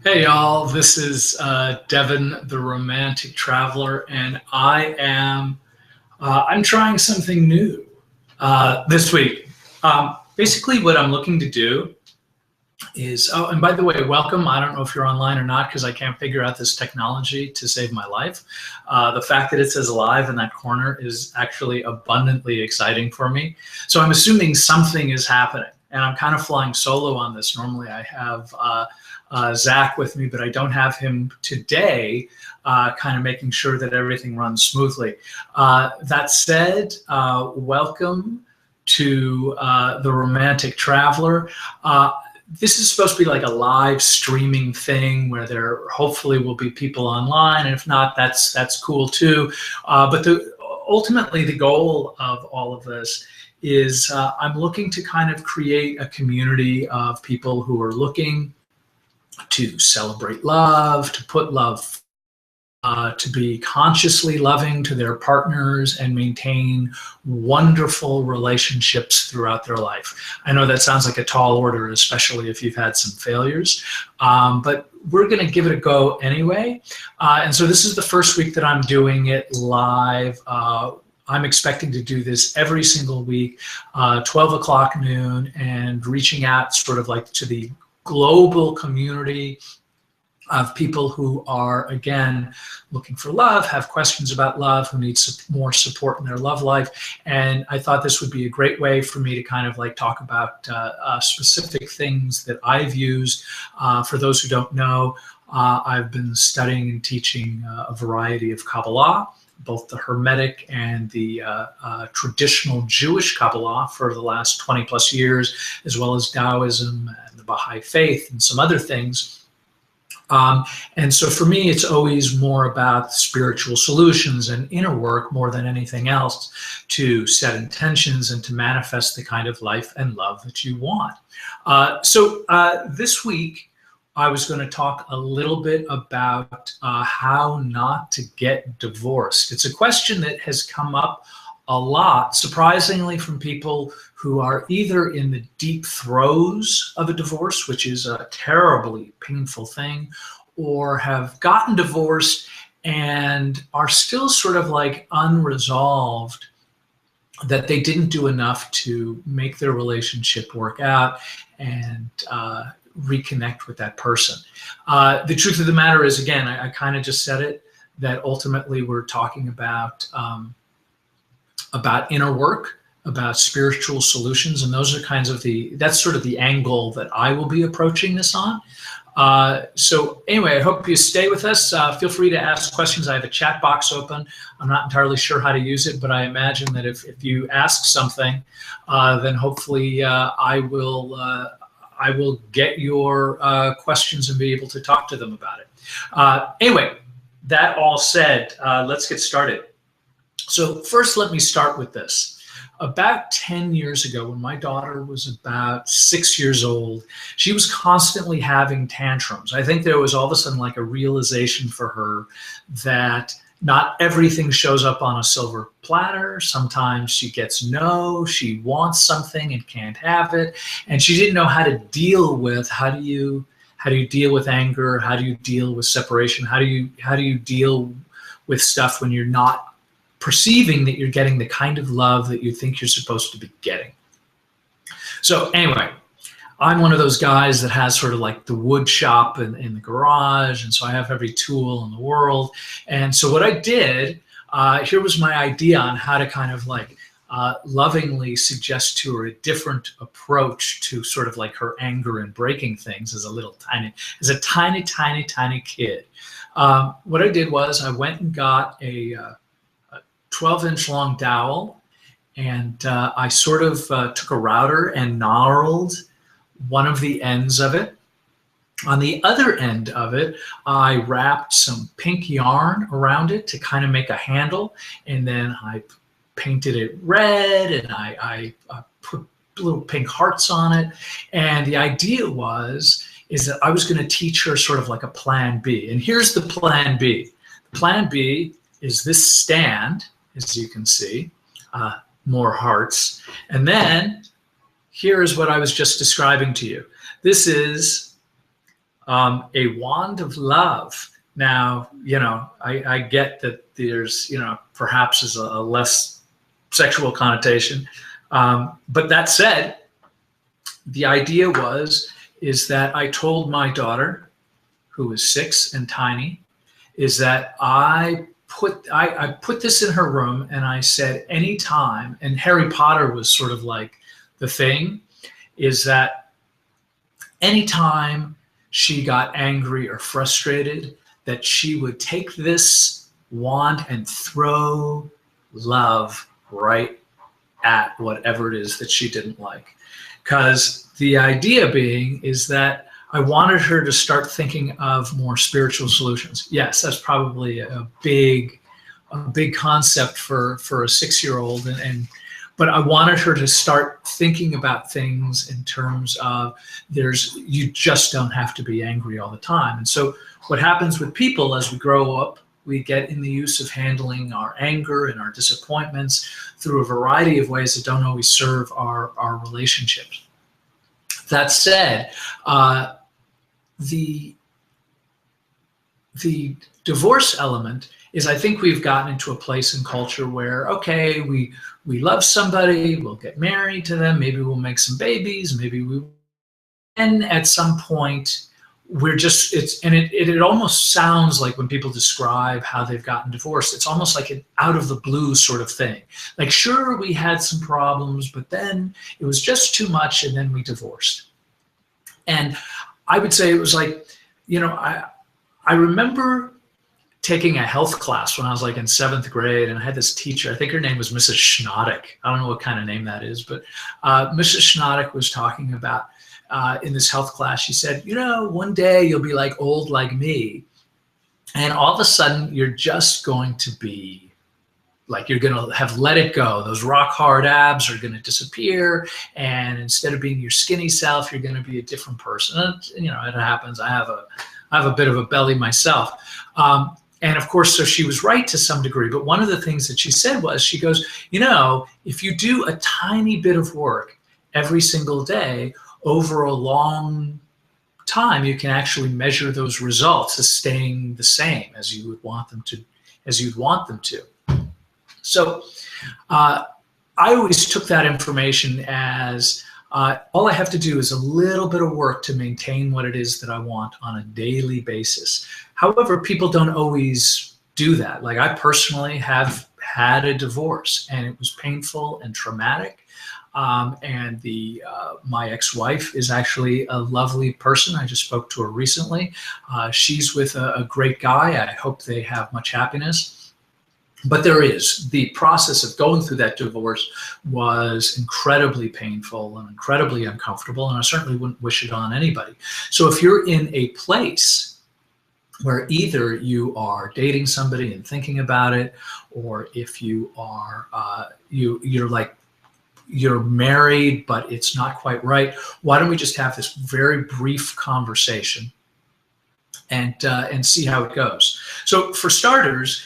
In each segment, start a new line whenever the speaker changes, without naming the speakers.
Hey y'all, this is Devin, the Romantic Traveler, and I'm trying something new this week. Basically, what I'm looking to do is, oh, and by the way, welcome. I don't know if you're online or not because I can't figure out this technology to save my life. The fact that it says live in that corner is actually abundantly exciting for me. So I'm assuming something is happening, and I'm kind of flying solo on this. Normally, I have Zach with me, but I don't have him today, kind of making sure that everything runs smoothly. That said, welcome to the Romantic Traveler. This is supposed to be like a live streaming thing where there hopefully will be people online, and if not, that's cool too. But ultimately, the goal of all of this is I'm looking to kind of create a community of people who are looking to celebrate love, to put love, to be consciously loving to their partners and maintain wonderful relationships throughout their life. I know that sounds like a tall order, especially if you've had some failures, but we're going to give it a go anyway. And so this is the first week that I'm doing it live. I'm expecting to do this every single week, 12 o'clock noon, and reaching out sort of like to the global community of people who are, again, looking for love, have questions about love, who need more support in their love life. And I thought this would be a great way for me to kind of like talk about specific things that I've used. For those who don't know, I've been studying and teaching a variety of Kabbalah, both the Hermetic and the traditional Jewish Kabbalah for the last 20 plus years, as well as Taoism and the Baha'i faith and some other things. And so for me, it's always more about spiritual solutions and inner work more than anything else to set intentions and to manifest the kind of life and love that you want. So this week, I was going to talk a little bit about how not to get divorced. It's a question that has come up a lot, surprisingly, from people who are either in the deep throes of a divorce, which is a terribly painful thing, or have gotten divorced and are still sort of like unresolved that they didn't do enough to make their relationship work out and reconnect with that person. The truth of the matter is, again, I kind of just said it, that ultimately we're talking about inner work, about spiritual solutions, and those are kinds of that's sort of the angle that I will be approaching this on. So anyway, I hope you stay with us. Feel free to ask questions. I have a chat box open. I'm not entirely sure how to use it, but I imagine that if you ask something, then hopefully I will get your questions and be able to talk to them about it. Anyway, that all said, let's get started. So first, let me start with this. About 10 years ago, when my daughter was about 6 years old, she was constantly having tantrums. I think there was all of a sudden like a realization for her that not everything shows up on a silver platter. Sometimes she gets no, she wants something and can't have it. And she didn't know how to deal with, how do you deal with anger? How do you deal with separation? How do you deal with stuff when you're not perceiving that you're getting the kind of love that you think you're supposed to be getting? So anyway, I'm one of those guys that has sort of like the wood shop in the garage, and so I have every tool in the world. And so what I did, here was my idea on how to kind of like lovingly suggest to her a different approach to sort of like her anger and breaking things as a tiny kid. What I did was I went and got a 12-inch long dowel, and I sort of took a router and gnarled one of the ends of it. On the other end of it, I wrapped some pink yarn around it to kind of make a handle, and then I painted it red, and I put little pink hearts on it. And the idea is that I was going to teach her sort of like a plan B. And here's the plan B. The plan B is this stand, as you can see, more hearts. And then here is what I was just describing to you. This is A wand of love. Now, I get that there's, perhaps is a less sexual connotation. But that said, the idea is that I told my daughter, who is 6 and tiny, is that I put this in her room, and I said, anytime, and Harry Potter was sort of like the thing, is that anytime she got angry or frustrated, that she would take this wand and throw love right at whatever it is that she didn't like. Because the idea being is that I wanted her to start thinking of more spiritual solutions. Yes, that's probably a big concept for a 6-year-old, but I wanted her to start thinking about things in terms of you just don't have to be angry all the time. And so what happens with people as we grow up, we get in the use of handling our anger and our disappointments through a variety of ways that don't always serve our relationships. That said, the divorce element is, I think we've gotten into a place in culture where, okay, we love somebody, we'll get married to them, maybe we'll make some babies, and at some point we're just, it almost sounds like when people describe how they've gotten divorced, it's almost like an out of the blue sort of thing. Like, sure, we had some problems, but then it was just too much, and then we divorced. And I would say it was like, I remember taking a health class when I was like in 7th grade, and I had this teacher, I think her name was Mrs. Schnoddick. I don't know what kind of name that is, but Mrs. Schnoddick was talking about, in this health class, she said, one day you'll be like old like me, and all of a sudden you're just going to be like, you're going to have let it go. Those rock hard abs are going to disappear, and instead of being your skinny self, you're going to be a different person. And, it happens. I have a bit of a belly myself. And of course, so she was right to some degree. But one of the things that she said was, she goes, if you do a tiny bit of work every single day over a long time, you can actually measure those results as staying the same as you would want them to. So I always took that information as all I have to do is a little bit of work to maintain what it is that I want on a daily basis. However, people don't always do that. Like, I personally have had a divorce, and it was painful and traumatic. And my ex-wife is actually a lovely person. I just spoke to her recently. She's with a great guy. I hope they have much happiness. But the process of going through that divorce was incredibly painful and incredibly uncomfortable, and I certainly wouldn't wish it on anybody. So if you're in a place where either you are dating somebody and thinking about it, or if you are you're married but it's not quite right, why don't we just have this very brief conversation and see how it goes. So for starters,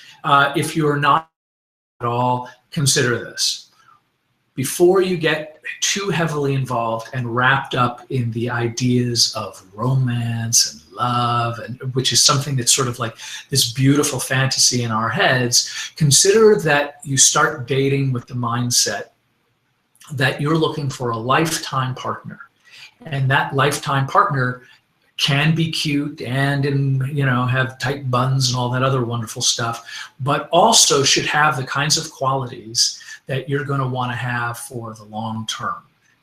if you're not at all, consider this. Before you get too heavily involved and wrapped up in the ideas of romance and love, which is something that's sort of like this beautiful fantasy in our heads, consider that you start dating with the mindset that you're looking for a lifetime partner. And that lifetime partner can be cute and have tight buns and all that other wonderful stuff, but also should have the kinds of qualities that you're going to want to have for the long term,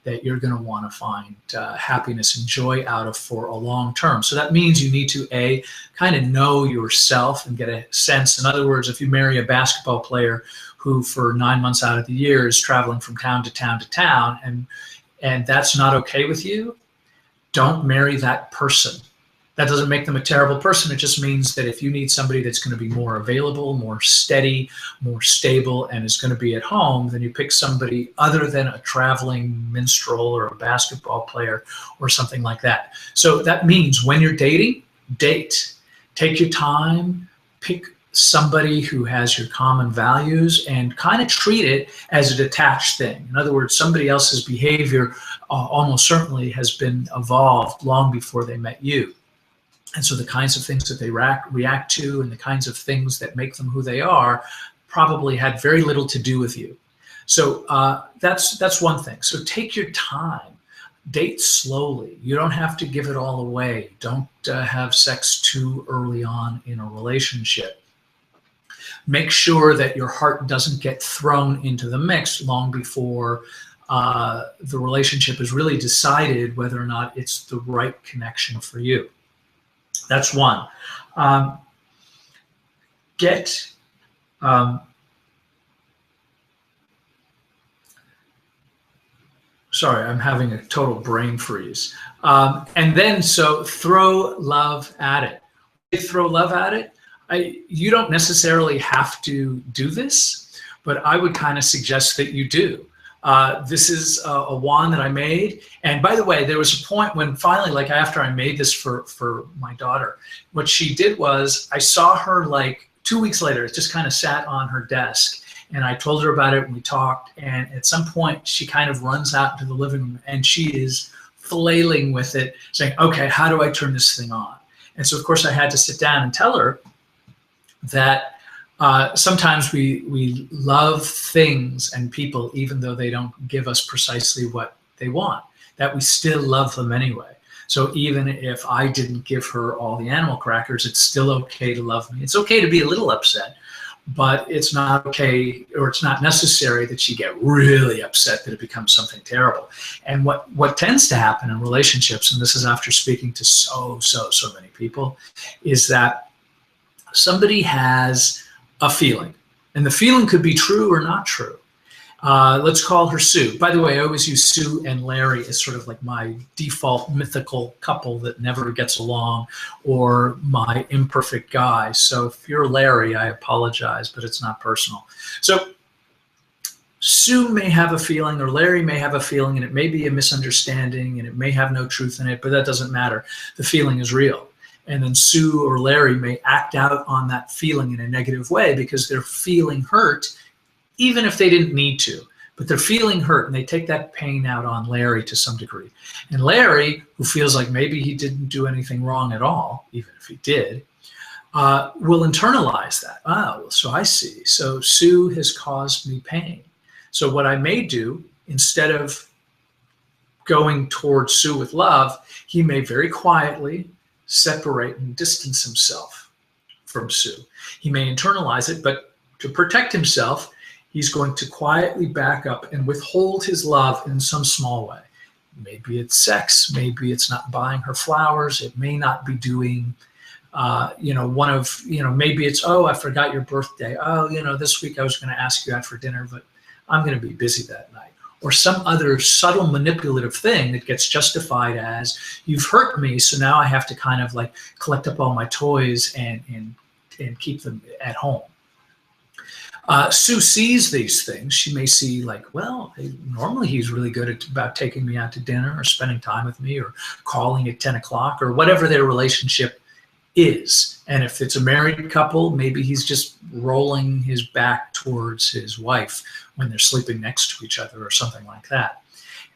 that you're going to want to find happiness and joy out of for a long term. So that means you need to kind of know yourself and get a sense. In other words, if you marry a basketball player who for 9 months out of the year is traveling from town to town to town, and that's not okay with you, don't marry that person. That doesn't make them a terrible person. It just means that if you need somebody that's going to be more available, more steady, more stable, and is going to be at home, then you pick somebody other than a traveling minstrel or a basketball player or something like that. So that means when you're dating, date. Take your time, pick somebody who has your common values, and kind of treat it as a detached thing. In other words, somebody else's behavior almost certainly has been evolved long before they met you. And so the kinds of things that they react to and the kinds of things that make them who they are probably had very little to do with you. So that's one thing. So take your time. Date slowly. You don't have to give it all away. Don't have sex too early on in a relationship. Make sure that your heart doesn't get thrown into the mix long before the relationship is really decided whether or not it's the right connection for you. That's one. Sorry, I'm having a total brain freeze. And then, so throw love at it. Throw love at it. You don't necessarily have to do this, but I would kind of suggest that you do. This is a wand that I made. And by the way, there was a point when finally, like after I made this for my daughter, what she did was I saw her like 2 weeks later, it just kind of sat on her desk. And I told her about it and we talked. And at some point, she kind of runs out into the living room and she is flailing with it, saying, okay, how do I turn this thing on? And so, of course, I had to sit down and tell her that sometimes we love things and people, even though they don't give us precisely what they want, that we still love them anyway. So even if I didn't give her all the animal crackers, it's still okay to love me. It's okay to be a little upset, but it's not okay, or it's not necessary that she get really upset that it becomes something terrible. And what tends to happen in relationships, and this is after speaking to so many people, is that somebody has a feeling, and the feeling could be true or not true. Let's call her Sue. By the way, I always use Sue and Larry as sort of like my default mythical couple that never gets along, or my imperfect guy. So if you're Larry, I apologize, but it's not personal. So Sue may have a feeling, or Larry may have a feeling, and it may be a misunderstanding, and it may have no truth in it, but that doesn't matter. The feeling is real. And then Sue or Larry may act out on that feeling in a negative way because they're feeling hurt, even if they didn't need to, but they're feeling hurt, and they take that pain out on Larry to some degree. And Larry, who feels like maybe he didn't do anything wrong at all, even if he did, will internalize that. Oh, so I see. So Sue has caused me pain. So what I may do, instead of going towards Sue with love, he may very quietly separate and distance himself from Sue. He may internalize it, but to protect himself, he's going to quietly back up and withhold his love in some small way. Maybe it's sex, maybe it's not buying her flowers, it may not be doing, maybe it's, oh, I forgot your birthday. Oh, this week I was going to ask you out for dinner, but I'm going to be busy that night. Or some other subtle manipulative thing that gets justified as, you've hurt me, so now I have to kind of like collect up all my toys and keep them at home. Sue sees these things. She may see like, well, normally he's really good about taking me out to dinner or spending time with me or calling at 10 o'clock or whatever their relationship is. And if it's a married couple, maybe he's just rolling his back towards his wife when they're sleeping next to each other or something like that.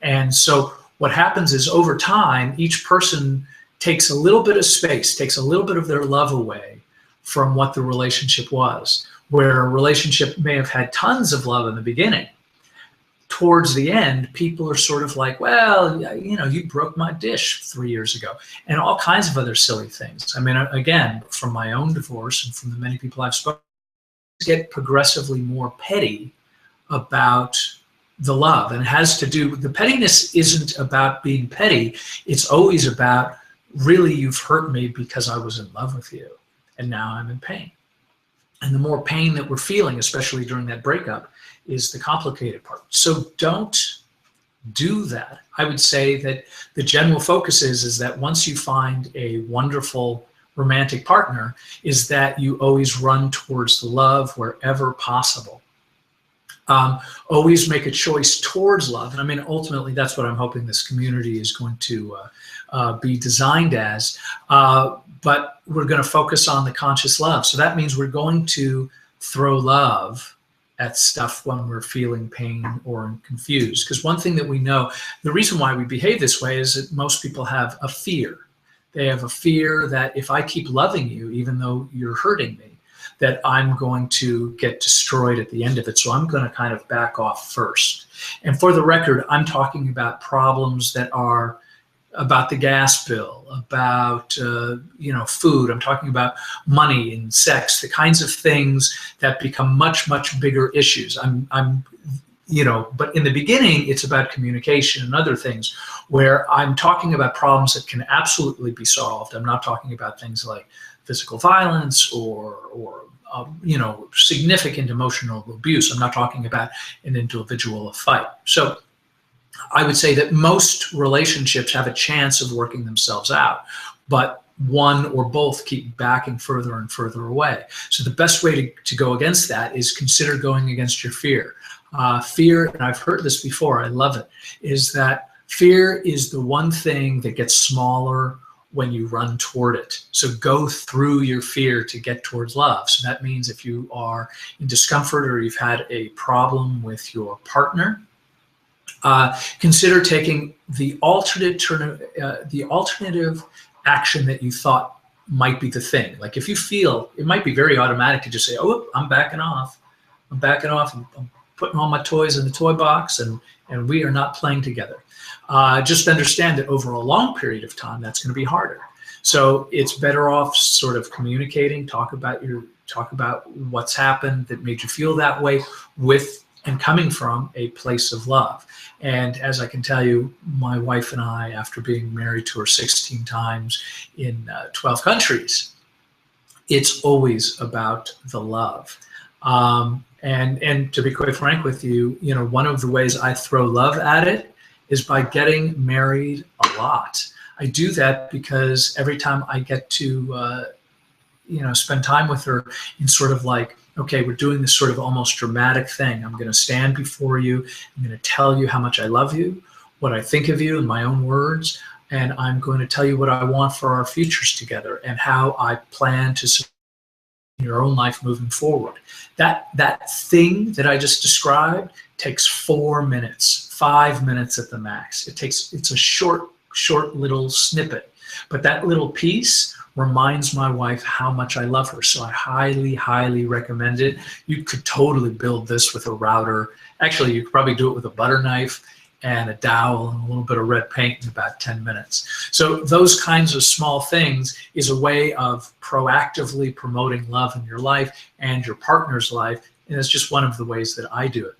And so what happens is over time, each person takes a little bit of space, takes a little bit of their love away from what the relationship was. Where a relationship may have had tons of love in the beginning, towards the end, people are sort of like, well, you broke my dish 3 years ago, and all kinds of other silly things. I mean, again, from my own divorce and from the many people I've spoken to, get progressively more petty about the love. And it has to do, the pettiness isn't about being petty. It's always about, really, you've hurt me because I was in love with you, and now I'm in pain. And the more pain that we're feeling, especially during that breakup, is the complicated part. So don't do that. I would say that the general focus is that once you find a wonderful romantic partner, is that you always run towards the love wherever possible. Always make a choice towards love. And I mean, ultimately, that's what I'm hoping this community is going to be designed as. But we're going to focus on the conscious love. So that means we're going to throw love at stuff when we're feeling pain or confused. Because one thing that we know, the reason why we behave this way is that most people have a fear They have a fear that if I keep loving you, even though you're hurting me, that I'm going to get destroyed at the end of it. So I'm going to kind of back off first. And for the record, I'm talking about problems that are about the gas bill, about food. I'm talking about money and sex, the kinds of things that become much, much bigger issues. But in the beginning, it's about communication and other things where I'm talking about problems that can absolutely be solved. I'm not talking about things like physical violence or significant emotional abuse. I'm not talking about an individual fight. So I would say that most relationships have a chance of working themselves out, but one or both keep backing further and further away. So the best way to go against that is consider going against your fear. Fear, and I've heard this before, I love it, is that fear is the one thing that gets smaller when you run toward it. So go through your fear to get towards love. So that means if you are in discomfort or you've had a problem with your partner, consider taking the alternative action that you thought might be the thing. Like if you feel, it might be very automatic to just say, oh, I'm backing off. I'm putting all my toys in the toy box and we are not playing together. Just understand that over a long period of time, that's going to be harder. So it's better off sort of communicating, talk about what's happened that made you feel that way with and coming from a place of love. And as I can tell you, my wife and I, after being married to her 16 times in 12 countries, it's always about the love. And to be quite frank with you, one of the ways I throw love at it is by getting married a lot. I do that because every time I get to, spend time with her in sort of like, okay, we're doing this sort of almost dramatic thing. I'm going to stand before you. I'm going to tell you how much I love you, what I think of you in my own words, and I'm going to tell you what I want for our futures together and how I plan to support your own life moving forward. That thing that I just described takes 4 minutes, 5 minutes at the max. It's a short little snippet, but that little piece reminds my wife how much I love her. So I highly, highly recommend it. You could totally build this with a router. Actually, you could probably do it with a butter knife and a dowel and a little bit of red paint in about 10 minutes. So those kinds of small things is a way of proactively promoting love in your life and your partner's life. And it's just one of the ways that I do it.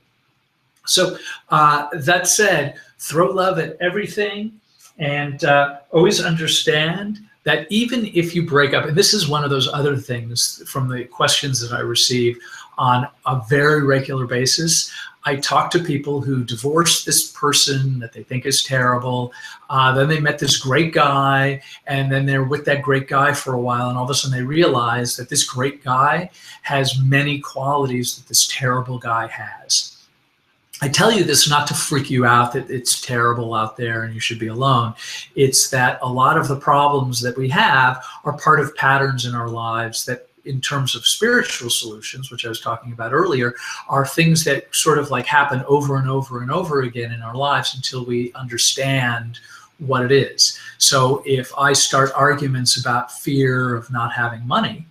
So that said, throw love at everything and always understand that even if you break up, and this is one of those other things from the questions that I receive on a very regular basis, I talk to people who divorced this person that they think is terrible. Then they met this great guy, and then they're with that great guy for a while, and all of a sudden they realize that this great guy has many qualities that this terrible guy has. I tell you this not to freak you out that it's terrible out there and you should be alone. It's that a lot of the problems that we have are part of patterns in our lives that, in terms of spiritual solutions, which I was talking about earlier, are things that sort of like happen over and over and over again in our lives until we understand what it is. So if I start arguments about fear of not having money,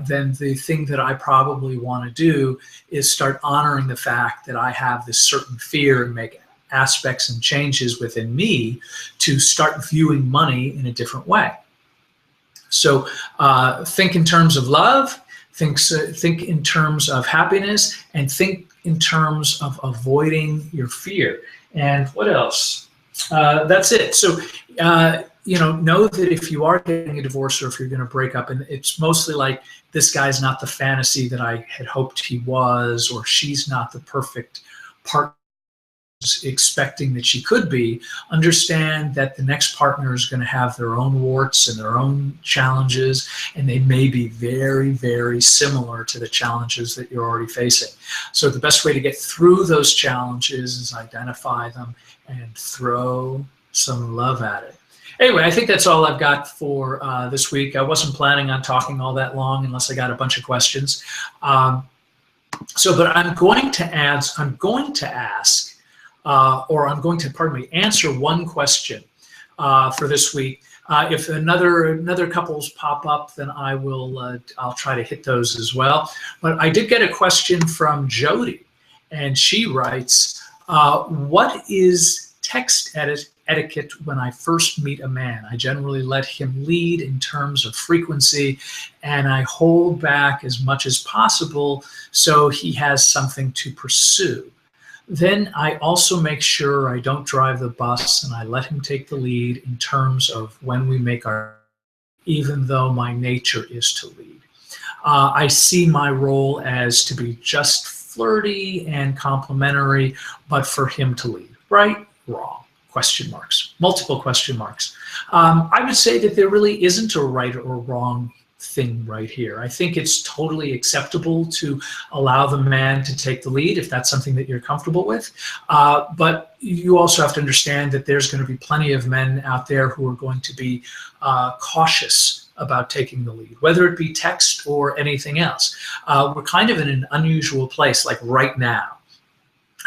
then the thing that I probably want to do is start honoring the fact that I have this certain fear and make aspects and changes within me to start viewing money in a different way. So think in terms of love, think in terms of happiness, and think in terms of avoiding your fear. And what else? That's it. So know that if you are getting a divorce or if you're going to break up, and it's mostly like this guy's not the fantasy that I had hoped he was, or she's not the perfect partner expecting that she could be, understand that the next partner is going to have their own warts and their own challenges, and they may be very, very similar to the challenges that you're already facing. So the best way to get through those challenges is identify them and throw some love at it. Anyway, I think that's all I've got for this week. I wasn't planning on talking all that long unless I got a bunch of questions. But I'm going to answer one question for this week. If another couples pop up, then I'll try to hit those as well. But I did get a question from Jody, and she writes, what is text etiquette when I first meet a man? I generally let him lead in terms of frequency, and I hold back as much as possible so he has something to pursue. Then I also make sure I don't drive the bus, and I let him take the lead in terms of when we make our, even though my nature is to lead. I see my role as to be just flirty and complimentary, but for him to lead. Right? Wrong? Question marks. Multiple question marks. I would say that there really isn't a right or wrong thing right here. I think it's totally acceptable to allow the man to take the lead if that's something that you're comfortable with. But you also have to understand that there's going to be plenty of men out there who are going to be cautious about taking the lead, whether it be text or anything else. We're kind of in an unusual place, like right now.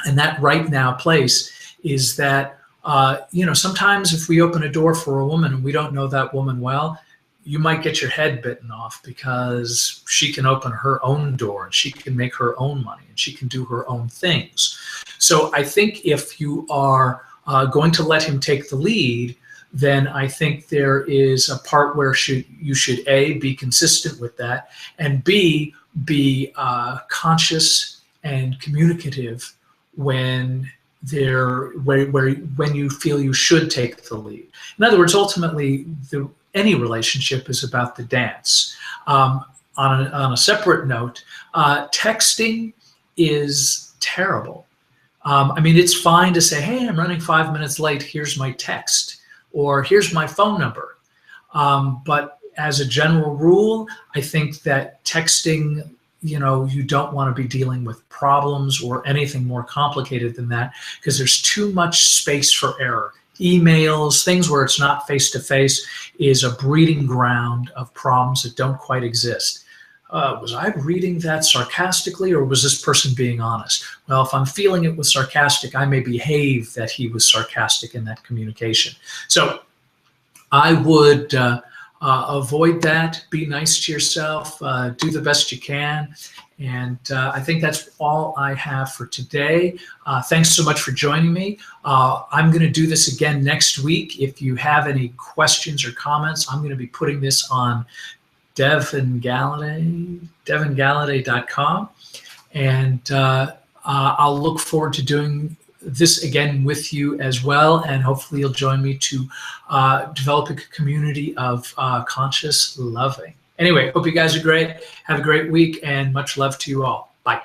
And that right now place is that, sometimes if we open a door for a woman and we don't know that woman well, you might get your head bitten off because she can open her own door and she can make her own money and she can do her own things. So I think if you are going to let him take the lead, then I think there is a part where you should A, be consistent with that, and B, be conscious and communicative when when you feel you should take the lead. In other words, ultimately, any relationship is about the dance. On a separate note, texting is terrible. It's fine to say, hey, I'm running 5 minutes late, here's my text, or here's my phone number. But as a general rule, I think that texting, you don't want to be dealing with problems or anything more complicated than that, because there's too much space for error. Emails, things where it's not face-to-face, is a breeding ground of problems that don't quite exist. Was I reading that sarcastically, or was this person being honest? Well, if I'm feeling it was sarcastic, I may behave that he was sarcastic in that communication. So I would avoid that. Be nice to yourself. Do the best you can. And I think that's all I have for today. Thanks so much for joining me. I'm going to do this again next week. If you have any questions or comments, I'm going to be putting this on devingalladay.com. And I'll look forward to doing this again with you as well. And hopefully you'll join me to develop a community of conscious loving. Anyway, hope you guys are great. Have a great week and much love to you all. Bye.